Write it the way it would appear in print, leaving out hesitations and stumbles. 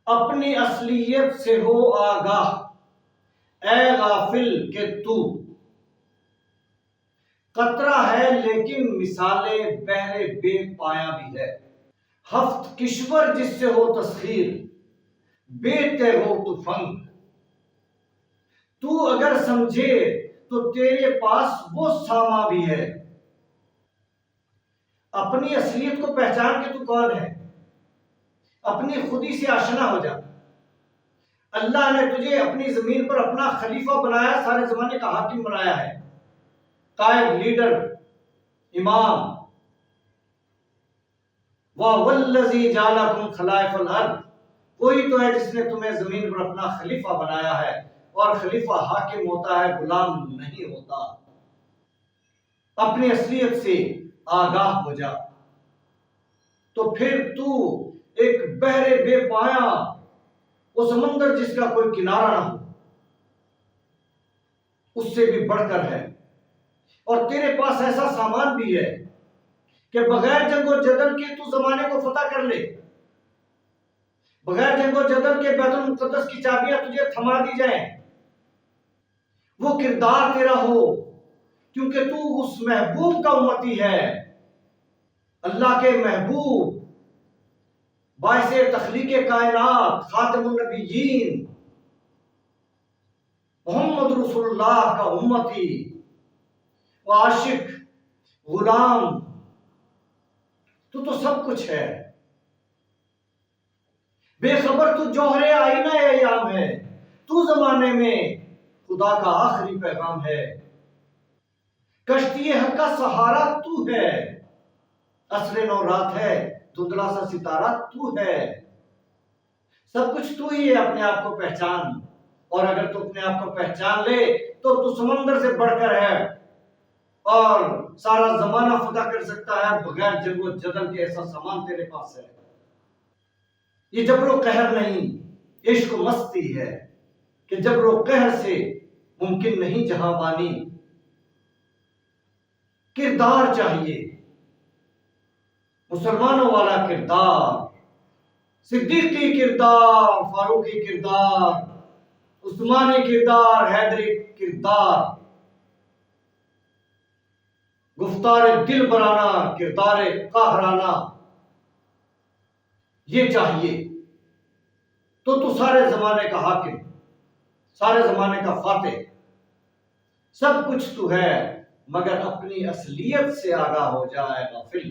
اپنی اصلیت سے ہو آگاہ اے غافل کہ تو قطرہ ہے لیکن مثالے بحر بے پایا بھی ہے۔ ہفت کشور جس سے ہو تسخیر بے تے ہو تو فنگ، تو اگر سمجھے تو تیرے پاس وہ ساما بھی ہے۔ اپنی اصلیت کو پہچان کے تو کون ہے، اپنی خودی سے آشنا ہو جا۔ اللہ نے تجھے اپنی زمین پر اپنا خلیفہ بنایا، سارے زمانے کا حاکم بنایا ہے، قائد، لیڈر، امام۔ وَوَالَّذِي جَعَلَكُمْ خَلَائِفَ الْأَرْضِ، کوئی تو ہے جس نے تمہیں زمین پر اپنا خلیفہ بنایا ہے، اور خلیفہ حاکم ہوتا ہے، غلام نہیں ہوتا۔ اپنی اصلیت سے آگاہ ہو جا، تو پھر تو ایک بحر بے پایا، وہ سمندر جس کا کوئی کنارہ نہ ہو، اس سے بھی بڑھ کر ہے۔ اور تیرے پاس ایسا سامان بھی ہے کہ بغیر جنگ و جدل کے تو زمانے کو فتح کر لے، بغیر جنگ و جدل کے بیت المقدس کی چابیاں تجھے تھما دی جائیں، وہ کردار تیرا ہو، کیونکہ تو اس محبوب کا امتی ہے، اللہ کے محبوب، باعث تخلیق کائنات، خاتم النبیین، محمد رسول اللہ کا امتی و عاشق، غلام۔ تو سب کچھ ہے، بے خبر تو جوہر آئینہ ایام ہے، تو زمانے میں خدا کا آخری پیغام ہے۔ کشتی حق کا سہارا تو ہے، عصر نو رات ہے، دھندلا سا ستارہ تو ہے۔ سب کچھ تو ہی ہے، اپنے آپ کو پہچان، اور اگر تو اپنے آپ کو پہچان لے تو سمندر سے بڑھ کر ہے، اور سارا زمانہ فتح کر سکتا ہے بغیر جنگ و جدل کے۔ ایسا سامان تیرے پاس ہے۔ یہ جبر و قہر نہیں، عشق و مستی ہے، کہ جبر و قہر سے ممکن نہیں جہاں بانی۔ کردار چاہیے، مسلمانوں والا کردار، صدیقی کردار، فاروقی کردار، عثمانی کردار، حیدری کردار، گفتار دل برانہ، کردار قاہرانہ، یہ چاہیے تو سارے زمانے کا حاکم، سارے زمانے کا فاتح، سب کچھ تو ہے، مگر اپنی اصلیت سے آگاہ ہو جائے غافل۔